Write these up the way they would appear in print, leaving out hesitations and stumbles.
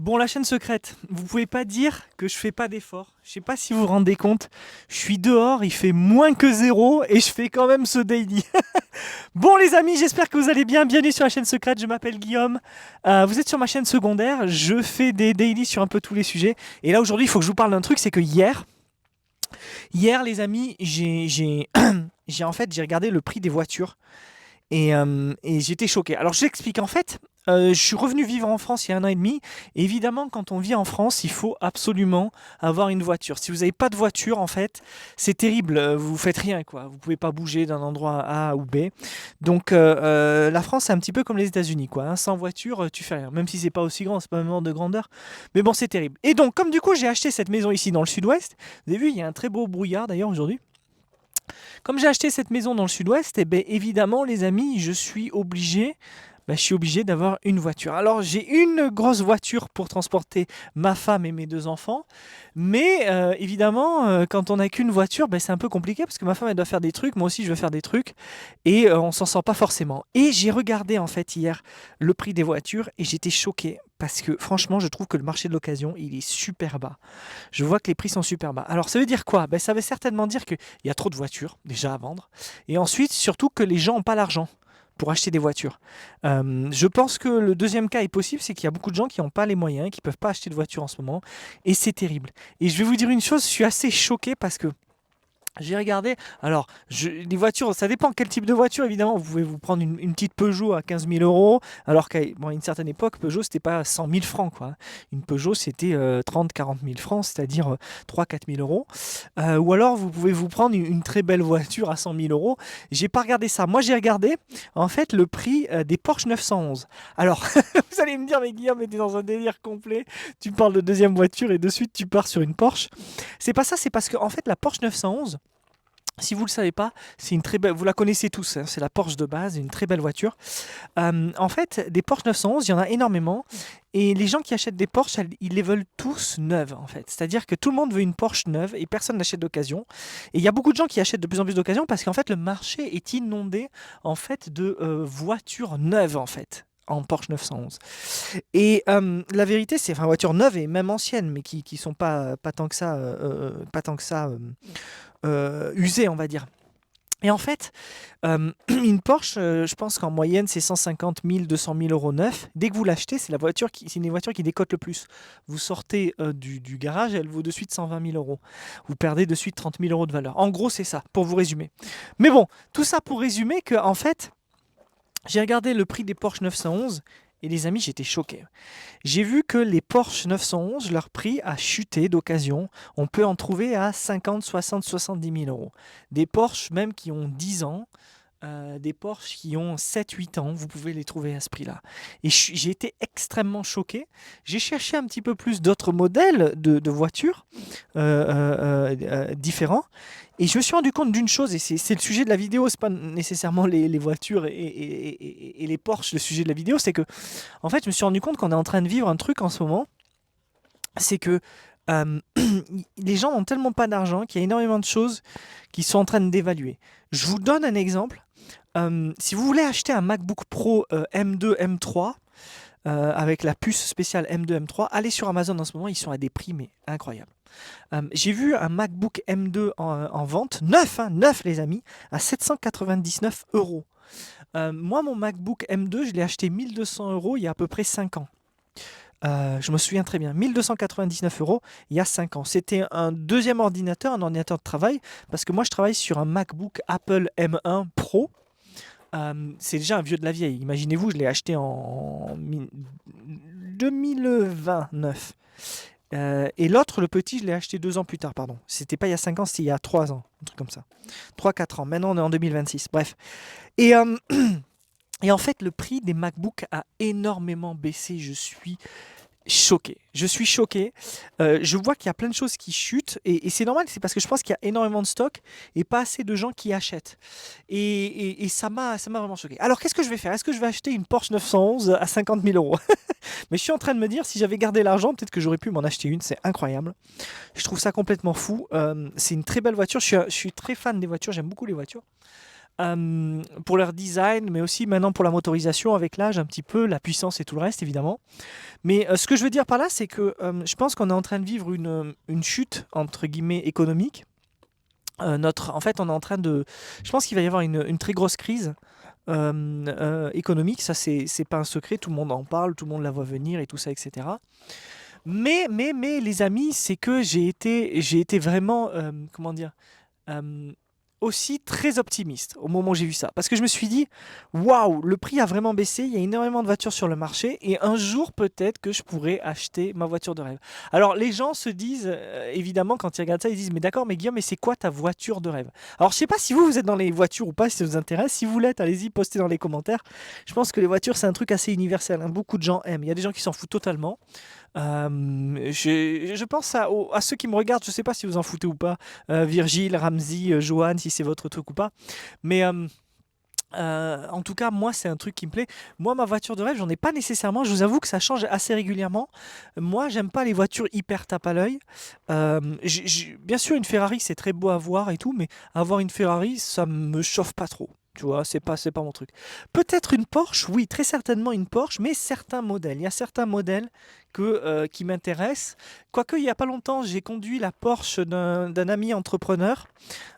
Bon, la chaîne secrète, vous pouvez pas dire que je fais pas d'efforts. Je sais pas si vous vous rendez compte. Je suis dehors, il fait moins que zéro et je fais quand même ce daily. Bon, les amis, j'espère que vous allez bien. Bienvenue sur la chaîne secrète. Je m'appelle Guillaume. Vous êtes sur ma chaîne secondaire. Je fais des daily sur un peu tous les sujets. Et là, aujourd'hui, il faut que je vous parle d'un truc. C'est que hier, les amis, j'ai regardé le prix des voitures. Et j'étais choqué. Alors j'explique, en fait, je suis revenu vivre en France il y a 1 an et demi. Évidemment, quand on vit en France, il faut absolument avoir une voiture. Si vous n'avez pas de voiture, en fait, c'est terrible. Vous faites rien, quoi. Vous pouvez pas bouger d'un endroit A ou B. Donc la France, c'est un petit peu comme les États-Unis, quoi, hein. Sans voiture, tu fais rien. Même si c'est pas aussi grand, c'est pas même ordre de grandeur. Mais bon, c'est terrible. Et donc, comme du coup, j'ai acheté cette maison ici dans le sud-ouest. Vous avez vu, il y a un très beau brouillard d'ailleurs aujourd'hui. Comme j'ai acheté cette maison dans le sud-ouest, eh ben, évidemment, les amis, je suis obligé d'avoir une voiture. Alors, j'ai une grosse voiture pour transporter ma femme et mes 2 enfants, mais évidemment, quand on n'a qu'une voiture, ben, c'est un peu compliqué parce que ma femme, elle doit faire des trucs, moi aussi, je veux faire des trucs, et on s'en sort pas forcément. Et j'ai regardé, en fait, hier, le prix des voitures, et j'étais choqué parce que, franchement, je trouve que le marché de l'occasion, il est super bas. Je vois que les prix sont super bas. Alors ça veut dire quoi? Ben, ça veut certainement dire qu'il y a trop de voitures déjà à vendre. Et ensuite, surtout que les gens n'ont pas l'argent pour acheter des voitures. Je pense que le deuxième cas est possible, c'est qu'il y a beaucoup de gens qui n'ont pas les moyens, qui ne peuvent pas acheter de voiture en ce moment. Et c'est terrible. Et je vais vous dire une chose, je suis assez choqué parce que j'ai regardé, alors les voitures, ça dépend quel type de voiture évidemment. Vous pouvez vous prendre une petite Peugeot à 15 000 euros, alors qu'à une certaine époque, Peugeot c'était pas 100 000 francs quoi. Une Peugeot c'était 30-40 000 francs, c'est-à-dire 3-4 000 euros. Ou alors vous pouvez vous prendre une très belle voiture à 100 000 euros. J'ai pas regardé ça. Moi j'ai regardé en fait le prix des Porsche 911. Alors vous allez me dire, mais Guillaume, t'es dans un délire complet. Tu parles de deuxième voiture et de suite tu pars sur une Porsche. C'est pas ça, c'est parce que en fait la Porsche 911. Si vous ne le savez pas, c'est une très belle, vous la connaissez tous, hein, c'est la Porsche de base, une très belle voiture. En fait, des Porsche 911, il y en a énormément. Et les gens qui achètent des Porsche, ils les veulent tous neuves, en fait. C'est-à-dire que tout le monde veut une Porsche neuve et personne n'achète d'occasion. Et il y a beaucoup de gens qui achètent de plus en plus d'occasion parce qu'en fait, le marché est inondé en fait, de voitures neuves, en fait, en Porsche 911. Et la vérité, c'est, enfin, voitures neuves et même anciennes, mais qui sont pas tant que ça, usées, on va dire. Et en fait, une Porsche, je pense qu'en moyenne, c'est 150 000, 200 000 euros neuf. Dès que vous l'achetez, c'est une des voitures qui décote le plus. Vous sortez du garage, elle vaut de suite 120 000 euros. Vous perdez de suite 30 000 euros de valeur. En gros, c'est ça, pour vous résumer. Mais bon, tout ça pour résumer que, en fait, j'ai regardé le prix des Porsche 911 et les amis, j'étais choqué. J'ai vu que les Porsche 911, leur prix a chuté d'occasion. On peut en trouver à 50, 60, 70 000 euros. Des Porsche même qui ont 10 ans, des Porsche qui ont 7-8 ans, vous pouvez les trouver à ce prix-là. Et j'ai été extrêmement choqué. J'ai cherché un petit peu plus d'autres modèles de voitures différents. Et je me suis rendu compte d'une chose, et c'est le sujet de la vidéo, c'est pas nécessairement les voitures et les Porsche, le sujet de la vidéo, c'est que, en fait, je me suis rendu compte qu'on est en train de vivre un truc en ce moment, c'est que euh, les gens n'ont tellement pas d'argent qu'il y a énormément de choses qui sont en train de dévaluer. Je vous donne un exemple. Si vous voulez acheter un MacBook Pro M2, M3, avec la puce spéciale M2, M3, allez sur Amazon en ce moment, ils sont à des prix mais incroyables. J'ai vu un MacBook M2 en vente, neuf, hein, neuf les amis, à 799 euros. Moi, mon MacBook M2, je l'ai acheté 1200 euros il y a à peu près 5 ans. Je me souviens très bien, 1299 euros il y a 5 ans. C'était un deuxième ordinateur, un ordinateur de travail, parce que moi je travaille sur un MacBook Apple M1 Pro. C'est déjà un vieux de la vieille. Imaginez-vous, je l'ai acheté en 2029. Et l'autre, le petit, je l'ai acheté 2 ans plus tard, pardon. C'était pas il y a 5 ans, c'était il y a 3 ans, un truc comme ça. 3-4 ans. Maintenant, on est en 2026. Bref. Et, et en fait, le prix des MacBooks a énormément baissé. Je suis choqué. Je suis choqué. Je vois qu'il y a plein de choses qui chutent et c'est normal, c'est parce que je pense qu'il y a énormément de stock et pas assez de gens qui achètent. Et ça m'a vraiment choqué. Alors qu'est-ce que je vais faire? Est-ce que je vais acheter une Porsche 911 à 50 000 euros? Mais je suis en train de me dire, si j'avais gardé l'argent, peut-être que j'aurais pu m'en acheter une. C'est incroyable. Je trouve ça complètement fou. C'est une très belle voiture. Je suis très fan des voitures. J'aime beaucoup les voitures. pour leur design, mais aussi maintenant pour la motorisation avec l'âge un petit peu, la puissance et tout le reste évidemment. Mais ce que je veux dire par là, c'est que je pense qu'on est en train de vivre une chute, entre guillemets, économique. En fait, on est en train de... Je pense qu'il va y avoir une très grosse crise économique. Ça, c'est pas un secret, tout le monde en parle, tout le monde la voit venir et tout ça, etc. Mais les amis, c'est que j'ai été vraiment, comment dire, euh, aussi très optimiste au moment où j'ai vu ça. Parce que je me suis dit, waouh, le prix a vraiment baissé, il y a énormément de voitures sur le marché, et un jour peut-être que je pourrais acheter ma voiture de rêve. Alors les gens se disent, évidemment, quand ils regardent ça, ils disent, mais d'accord, mais Guillaume, mais c'est quoi ta voiture de rêve? Alors je sais pas si vous êtes dans les voitures ou pas, si ça vous intéresse. Si vous l'êtes, allez-y, postez dans les commentaires. Je pense que les voitures, c'est un truc assez universel, hein. Beaucoup de gens aiment. Il y a des gens qui s'en foutent totalement. Je pense à ceux qui me regardent, je sais pas si vous en foutez ou pas, Virgile, Ramzi, Johan, si c'est votre truc ou pas, mais en tout cas, moi, c'est un truc qui me plaît. Moi, ma voiture de rêve, j'en ai pas nécessairement. Je vous avoue que ça change assez régulièrement. Moi, j'aime pas les voitures hyper tape à l'œil. Bien sûr, une Ferrari, c'est très beau à voir et tout, mais avoir une Ferrari, ça me chauffe pas trop. Tu vois, c'est pas mon truc. Peut-être une Porsche, oui, très certainement une Porsche, mais certains modèles. Il y a certains modèles qui m'intéressent. Quoique, il y a pas longtemps, j'ai conduit la Porsche d'un ami entrepreneur.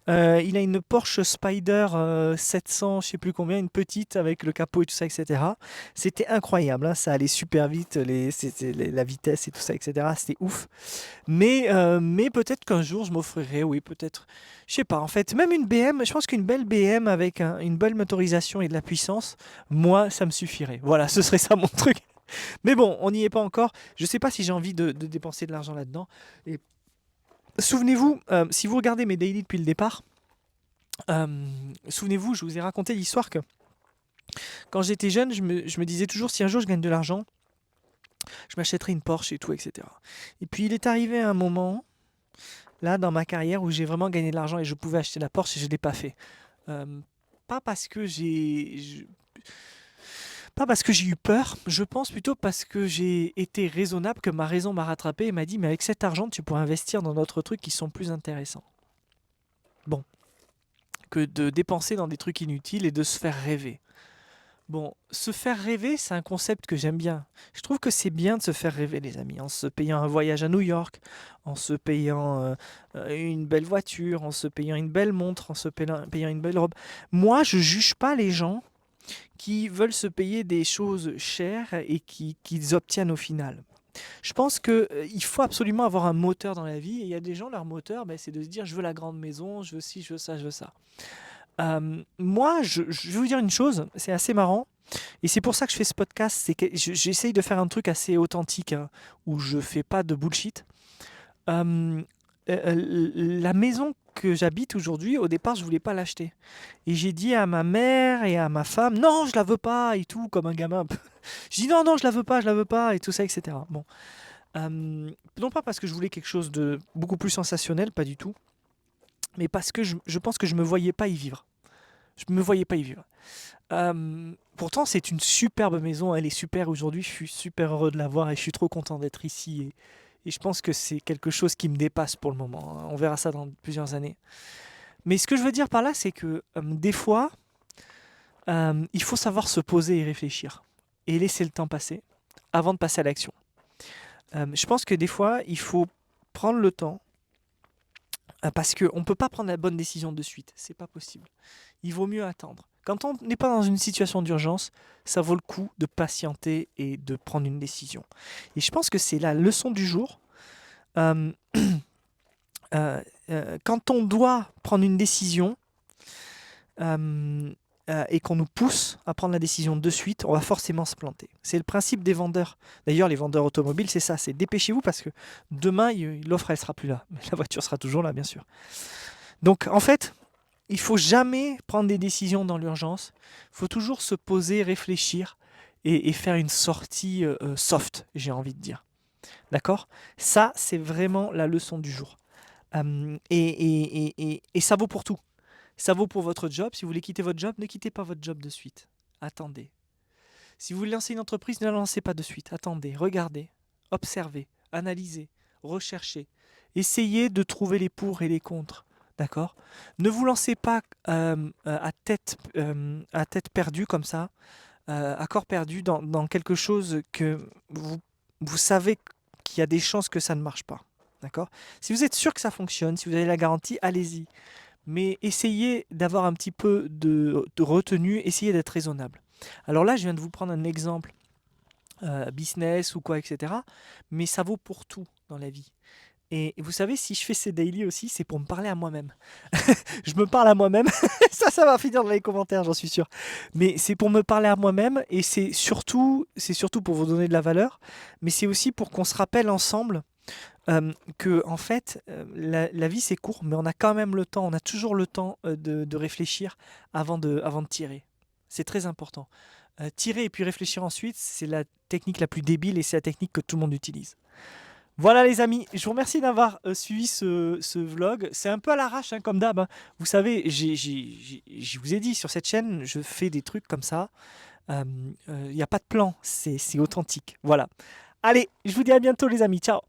Il a une Porsche Spider 700, je sais plus combien, une petite avec le capot et tout ça, etc. C'était incroyable, hein, ça allait super vite, la vitesse et tout ça, etc. C'était ouf. Mais peut-être qu'un jour je m'offrirai, oui, peut-être, je sais pas, en fait, même une BM, je pense qu'une belle BM avec une belle motorisation et de la puissance, moi, ça me suffirait. Voilà, ce serait ça mon truc. Mais bon, on n'y est pas encore. Je sais pas si j'ai envie de dépenser de l'argent là-dedans. Et souvenez-vous, si vous regardez mes daily depuis le départ, souvenez-vous, je vous ai raconté l'histoire que quand j'étais jeune, je me disais toujours si un jour je gagne de l'argent, je m'achèterai une Porsche et tout, etc. Et puis il est arrivé un moment, là, dans ma carrière, où j'ai vraiment gagné de l'argent et je pouvais acheter la Porsche et je ne l'ai pas fait. Euh, pas parce que pas parce que j'ai eu peur, je pense plutôt parce que j'ai été raisonnable, que ma raison m'a rattrapé et m'a dit mais avec cet argent tu pourrais investir dans d'autres trucs qui sont plus intéressants. Bon, que de dépenser dans des trucs inutiles et de se faire rêver. Bon, se faire rêver, c'est un concept que j'aime bien. Je trouve que c'est bien de se faire rêver, les amis, en se payant un voyage à New York, en se payant une belle voiture, en se payant une belle montre, en se payant une belle robe. Moi, je juge pas les gens qui veulent se payer des choses chères et qu'ils obtiennent au final. Je pense que il faut absolument avoir un moteur dans la vie. Et il y a des gens, leur moteur, ben, c'est de se dire je veux la grande maison, je veux ci, je veux ça, je veux ça. Moi, je vais vous dire une chose, c'est assez marrant. Et c'est pour ça que je fais ce podcast, c'est que j'essaye de faire un truc assez authentique, hein, où je fais pas de bullshit. Euh, la maison que j'habite aujourd'hui, au départ, je voulais pas l'acheter. Et j'ai dit à ma mère et à ma femme, non, je la veux pas, et tout, comme un gamin un peu. Je dis non, non, je la veux pas, et tout ça, etc. Bon. Non pas parce que je voulais quelque chose de beaucoup plus sensationnel, pas du tout, mais parce que je pense que je me voyais pas y vivre. Je me voyais pas y vivre. Pourtant, c'est une superbe maison, elle est super aujourd'hui, je suis super heureux de la voir et je suis trop content d'être ici. Et je pense que c'est quelque chose qui me dépasse pour le moment, hein. On verra ça dans plusieurs années. Mais ce que je veux dire par là, c'est que des fois, il faut savoir se poser et réfléchir. Et laisser le temps passer avant de passer à l'action. Je pense que des fois, il faut prendre le temps. Parce qu'on ne peut pas prendre la bonne décision de suite. C'est pas possible. Il vaut mieux attendre. Quand on n'est pas dans une situation d'urgence, ça vaut le coup de patienter et de prendre une décision. Et je pense que c'est la leçon du jour. Euh, quand on doit prendre une décision et qu'on nous pousse à prendre la décision de suite, on va forcément se planter. C'est le principe des vendeurs. D'ailleurs, les vendeurs automobiles, c'est ça, c'est dépêchez-vous parce que demain, l'offre, elle sera plus là. Mais la voiture sera toujours là, bien sûr. Donc, en fait, il faut jamais prendre des décisions dans l'urgence. Il faut toujours se poser, réfléchir et faire une sortie soft, j'ai envie de dire. D'accord? Ça, c'est vraiment la leçon du jour. Et ça vaut pour tout. Ça vaut pour votre job. Si vous voulez quitter votre job, ne quittez pas votre job de suite. Attendez. Si vous voulez lancer une entreprise, ne la lancez pas de suite. Attendez, regardez, observez, analysez, recherchez. Essayez de trouver les pour et les contre. d'accord? Ne vous lancez pas à tête perdue comme ça, à corps perdu dans quelque chose que vous savez qu'il y a des chances que ça ne marche pas, d'accord? Si vous êtes sûr que ça fonctionne, si vous avez la garantie, allez-y. Mais essayez d'avoir un petit peu de retenue, essayez d'être raisonnable. Alors là, je viens de vous prendre un exemple business ou quoi, etc. Mais ça vaut pour tout dans la vie. Et vous savez, si je fais ces daily aussi, c'est pour me parler à moi-même. Je me parle à moi-même. Ça va finir dans les commentaires, j'en suis sûr. Mais c'est pour me parler à moi-même et c'est surtout pour vous donner de la valeur. Mais c'est aussi pour qu'on se rappelle ensemble que, en fait, la vie c'est court, mais on a quand même le temps, on a toujours le temps de réfléchir avant de tirer. C'est très important. Tirer et puis réfléchir ensuite, c'est la technique la plus débile et c'est la technique que tout le monde utilise. Voilà les amis, je vous remercie d'avoir suivi ce vlog. C'est un peu à l'arrache, hein, comme d'hab, hein. Vous savez, je vous ai dit, sur cette chaîne, je fais des trucs comme ça. Il n'y a pas de plan, c'est authentique. Voilà. Allez, je vous dis à bientôt les amis, ciao.